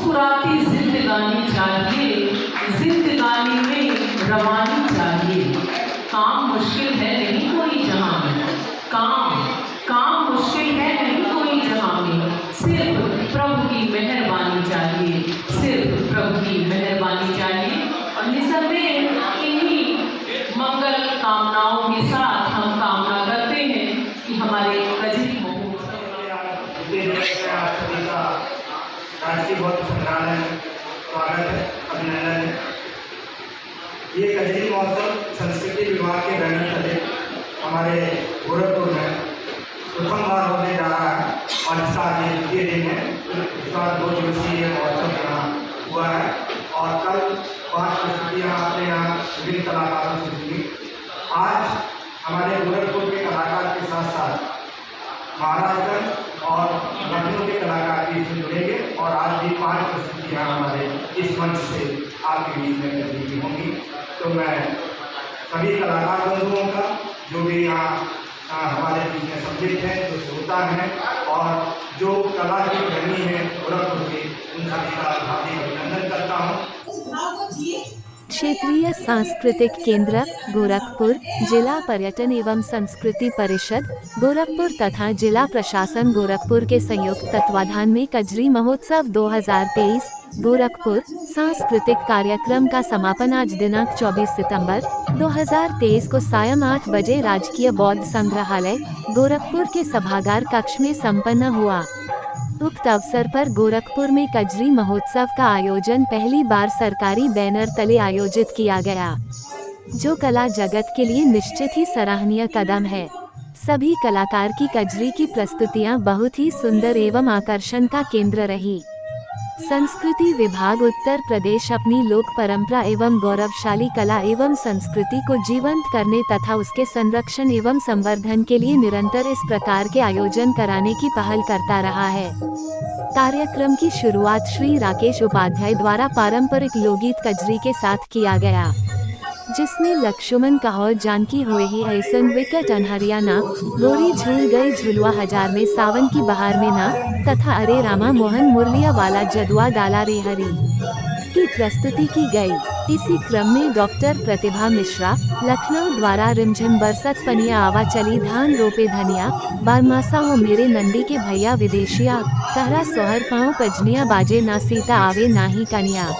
मुस्कुराती जिंदगानी चाहिए, जिंदगानी में रवानी चाहिए। काम मुश्किल है नहीं कोई जहां में, काम मुश्किल है नहीं कोई जहां में, सिर्फ प्रभु की मेहरबानी चाहिए, सिर्फ प्रभु की मेहरबानी चाहिए। और निसंदेह इन्हीं मंगल कामनाओं के साथ हम कामना करते हैं कि हमारे कजरी राष्ट्रीय बौद्ध संग्रहालय स्वागत है, अभिनंदन है। ये कजरी महोत्सव संस्कृति विभाग के बैनर तले हमारे गोरखपुर में प्रथम बार होने जा रहा है और इसका आज द्वितीय दिन है। इस बार 2 दिवसीय महोत्सव यहाँ हुआ है और कल 5 प्रस्तुतियाँ आपने यहाँ विभिन्न कलाकारों से सुनी। आज हमारे गोरखपुर के कलाकार के साथ साथ महाराष्ट्र और लखनऊ के कलाकार भी इसमें जुड़ेंगे और आज भी 5 प्रस्तुतियाँ हमारे इस मंच से आपके बीच में करनी होंगी। तो मैं सभी कलाकार बंधुओं का जो भी यहाँ हमारे बीच में सम्मिलित हैं, जो श्रोता हैं और जो कला के प्रेमी हैं गोरखपुर के, उन सभी का हार्दिक अभिनंदन करता हूँ। क्षेत्रीय सांस्कृतिक केंद्र गोरखपुर, जिला पर्यटन एवं संस्कृति परिषद गोरखपुर तथा जिला प्रशासन गोरखपुर के संयुक्त तत्वाधान में कजरी महोत्सव 2023 गोरखपुर सांस्कृतिक कार्यक्रम का समापन आज दिनांक 24 सितंबर 2023 को सायं 8 बजे राजकीय बौद्ध संग्रहालय गोरखपुर के सभागार कक्ष में संपन्न हुआ। उक्त अवसर पर गोरखपुर में कजरी महोत्सव का आयोजन पहली बार सरकारी बैनर तले आयोजित किया गया, जो कला जगत के लिए निश्चित ही सराहनीय कदम है। सभी कलाकार की कजरी की प्रस्तुतियां बहुत ही सुंदर एवं आकर्षण का केंद्र रही। संस्कृति विभाग उत्तर प्रदेश अपनी लोक परंपरा एवं गौरवशाली कला एवं संस्कृति को जीवंत करने तथा उसके संरक्षण एवं संवर्धन के लिए निरंतर इस प्रकार के आयोजन कराने की पहल करता रहा है। कार्यक्रम की शुरुआत श्री राकेश उपाध्याय द्वारा पारंपरिक लोकगीत कजरी के साथ किया गया, जिसमें लक्ष्मण कहो जानकी हुए ही ऐसन विकट अनहरिया ना, गोरी झूल गई झुलवा हजार में सावन की बहार में ना, तथा अरे रामा मोहन मुरलिया वाला जदुआ डाला रे हरी की प्रस्तुति की गई। इसी क्रम में डॉक्टर प्रतिभा मिश्रा लखनऊ द्वारा रिमझिम बरसत पनिया आवा चली धान रोपे धनिया, बारमासा हो मेरे नंदी के भैया विदेशिया, कहरा सोहर पाँव पजनिया बाजे ना सीता आवे ना ही कनिया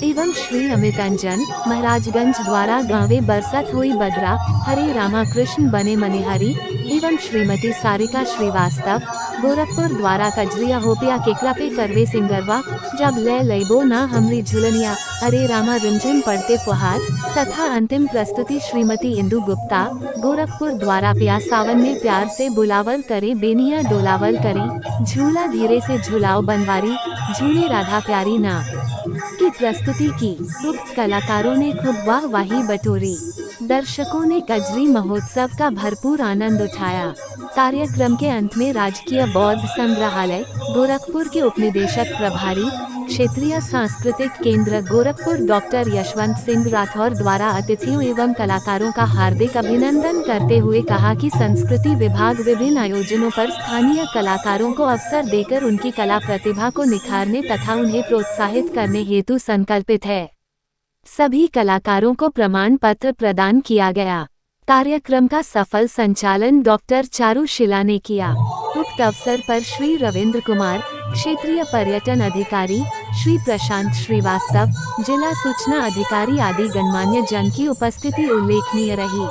एवं श्री अमित अंजन महाराजगंज द्वारा गावे बरसत हुई बदरा हरे रामा कृष्ण बने मनिहरी एवं श्रीमती सारिका श्रीवास्तव गोरखपुर द्वारा कजरिया होपिया केकरा पे करवे सिंगरवा जब ले लेबो ना हमरी झुलनिया हरे रामा रिमझिम पड़ते फुहार, तथा अंतिम प्रस्तुति श्रीमती इंदु गुप्ता गोरखपुर द्वारा प्या सावन में प्यार से बुलावल करे बेनिया डोलावल करी, झूला धीरे से झुलाओ बनवारी झूले राधा प्यारी ना की प्रस्तुति की। उक्त कलाकारों ने खूब वाहवाही बटोरी। दर्शकों ने कजरी महोत्सव का भरपूर आनंद उठाया। कार्यक्रम के अंत में राजकीय बौद्ध संग्रहालय गोरखपुर के उपनिदेशक प्रभारी क्षेत्रीय सांस्कृतिक केंद्र गोरखपुर डॉक्टर यशवंत सिंह राठौर द्वारा अतिथियों एवं कलाकारों का हार्दिक अभिनंदन करते हुए कहा कि संस्कृति विभाग विभिन्न आयोजनों पर स्थानीय कलाकारों को अवसर देकर उनकी कला प्रतिभा को निखारने तथा उन्हें प्रोत्साहित करने हेतु संकल्पित है। सभी कलाकारों को प्रमाण पत्र प्रदान किया गया। कार्यक्रम का सफल संचालन डॉक्टर चारू शिला ने किया। उक्त अवसर पर श्री रविंद्र कुमार क्षेत्रीय पर्यटन अधिकारी, श्री प्रशांत श्रीवास्तव जिला सूचना अधिकारी आदि गणमान्य जन की उपस्थिति उल्लेखनीय रही।